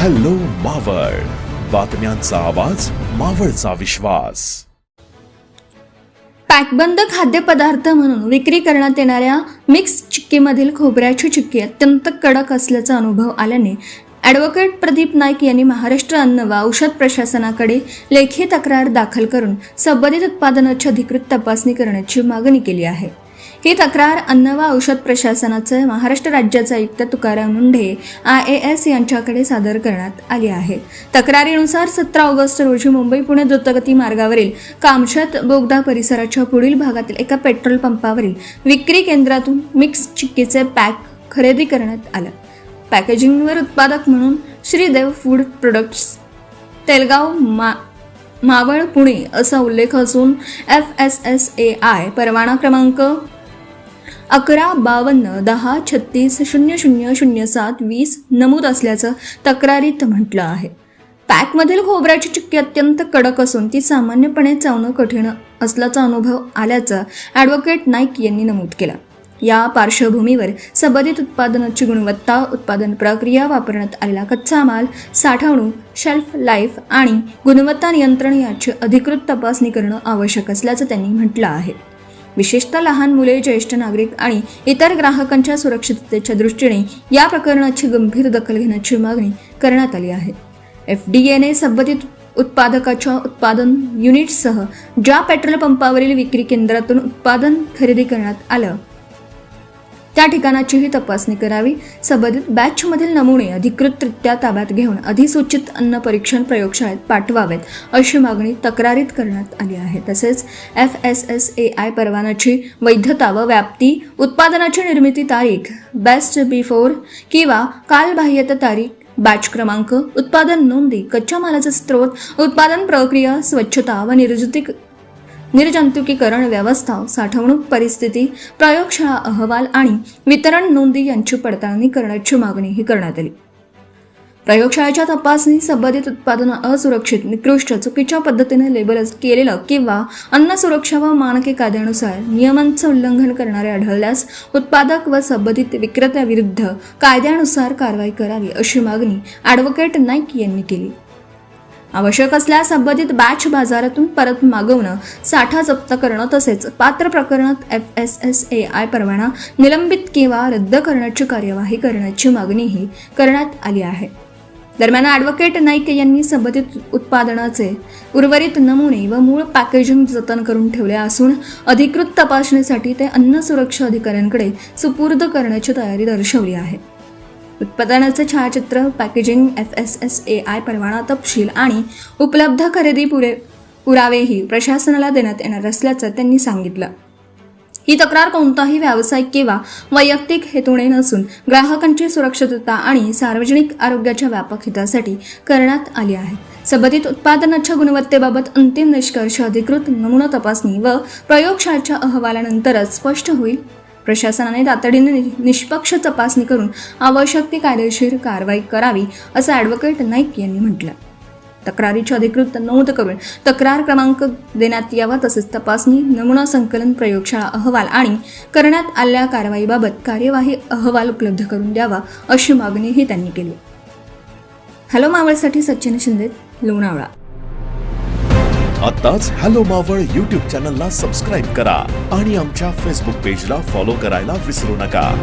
Hello Maval, बातम्यांचा आवाज, मावळचा विश्वास. पॅकबंद खाद्यपदार्थ म्हणून विक्री करण्यात येणाऱ्या मिक्स चिक्कीमधील खोबऱ्याची चिक्की अत्यंत कडक असल्याचा अनुभव आल्याने ॲडव्होकेट प्रदीप नाईक यांनी महाराष्ट्र अन्न व औषध प्रशासनाकडे लेखी तक्रार दाखल करून संबंधित उत्पादनाची अधिकृत तपासणी करण्याची मागणी केली आहे. ही तक्रार अन्न व औषध प्रशासनाचे महाराष्ट्र राज्याचे आयुक्त तुकाराम मुंढे IAS यांच्याकडे सादर करण्यात आली आहे. तक्रारीनुसार 17 ऑगस्ट रोजी मुंबई पुणे द्रुतगती मार्गावरील कामशेत बोगदा परिसराच्या पुढील भागातील एका पेट्रोल पंपावरील विक्री केंद्रातून मिक्स चिक्कीचे पॅक खरेदी करण्यात आलं. पॅकेजिंगवर उत्पादक म्हणून श्रीदेव फूड प्रोडक्ट्स, तेलगाव, मावळ, पुणे असा उल्लेख असून FSSAI परवाना क्रमांक 11521036000720 नमूद असल्याचं तक्रारीत म्हटलं आहे. पॅकमधील खोबऱ्याची चिक्की अत्यंत कडक असून ती सामान्यपणे चावणं कठीण असल्याचा अनुभव आल्याचं ॲडव्होकेट नाईक यांनी नमूद केलं. या पार्श्वभूमीवर संबंधित उत्पादनाची गुणवत्ता, उत्पादन प्रक्रिया, वापरण्यात आलेला कच्चा माल, साठवणूक, शेल्फ लाईफ आणि गुणवत्ता नियंत्रण याची अधिकृत तपासणी करणं आवश्यक असल्याचं त्यांनी म्हटलं आहे. विशेषतः लहान मुले, ज्येष्ठ नागरिक आणि इतर ग्राहकांच्या सुरक्षिततेच्या दृष्टीने या प्रकरणाची गंभीर दखल घेण्याची मागणी करण्यात आली आहे. FDAने संबंधित उत्पादकाच्या उत्पादन युनिटसह ज्या पेट्रोल पंपावरील विक्री केंद्रातून उत्पादन खरेदी करण्यात आलं त्या ठिकाणाचीही तपासणी करावी. संबंधित बॅचमधील नमुने अधिकृतरित्या ताब्यात घेऊन अधिसूचित अन्न परीक्षण प्रयोगशाळेत पाठवावेत अशी मागणी तक्रारीत करण्यात आली आहे. तसेच FSSAI परवान्याची वैधता व व्याप्ती, उत्पादनाची निर्मिती तारीख, बेस्ट बिफोर किंवा कालबाह्यता तारीख, बॅच क्रमांक, उत्पादन नोंदी, कच्च्या मालाचा स्त्रोत, उत्पादन प्रक्रिया, स्वच्छता व निर्जंतुकीकरण व्यवस्था, साठवणूक परिस्थिती, प्रयोगशाळा अहवाल आणि वितरण नोंदी यांची पडताळणी करण्याची मागणीही करण्यात आली. प्रयोगशाळेच्या तपासणी संबंधित उत्पादन असुरक्षित, निकृष्ट, चुकीच्या पद्धतीने लेबल केलेलं किंवा अन्न सुरक्षा व मानके कायद्यानुसार नियमांचं उल्लंघन करणारे आढळल्यास उत्पादक व संबंधित विक्रेत्याविरुद्ध कायद्यानुसार कारवाई करावी अशी मागणी ॲडव्होकेट नाईक यांनी केली. आवश्यक असल्यास संबंधित बॅच बाजारातून परत मागवणं, साठा जप्त करणं तसेच पात्र प्रकरणात FSSAI परवाना निलंबित किंवा रद्द करण्याची कार्यवाही करण्याची मागणीही करण्यात आली आहे. दरम्यान ॲडव्होकेट नाईक यांनी संबंधित उत्पादनाचे उर्वरित नमुने व मूळ पॅकेजिंग जतन करून ठेवले असून अधिकृत तपासणीसाठी ते अन्न सुरक्षा अधिकाऱ्यांकडे सुपूर्द करण्याची तयारी दर्शवली आहे. उत्पादनाचे छायाचित्र, पॅकेजिंग, FSSAI परवाना तपशील आणि उपलब्ध खरेदी पुरावेही प्रशासनाला देण्यात येणार असल्याचं त्यांनी सांगितलं. ही तक्रार कोणताही व्यावसायिक किंवा वैयक्तिक हेतूने नसून ग्राहकांची सुरक्षितता आणि सार्वजनिक आरोग्याच्या व्यापक हितासाठी करण्यात आली आहे. संबंधित उत्पादनाच्या गुणवत्तेबाबत अंतिम निष्कर्ष अधिकृत नमुना तपासणी व प्रयोगशाळेच्या अहवालानंतरच स्पष्ट होईल. प्रशासनाने तातडीने निष्पक्ष तपासणी करून आवश्यक ती कायदेशीर कारवाई करावी असं ॲडव्होकेट नाईक यांनी म्हटलं. तक्रारीची अधिकृत नोंद करून तक्रार क्रमांक देण्यात यावा तसेच तपासणी, नमुना संकलन, प्रयोगशाळा अहवाल आणि करण्यात आलेल्या कारवाईबाबत कार्यवाही अहवाल उपलब्ध करून द्यावा अशी मागणीही त्यांनी केली. हॅलो मावळसाठी सचिन शिंदे, लोणावळा. आताच हॅलो मावळ YouTube चॅनलला सबस्क्राईब करा आणि आमच्या Facebook पेजला फॉलो करायला विसरू नका.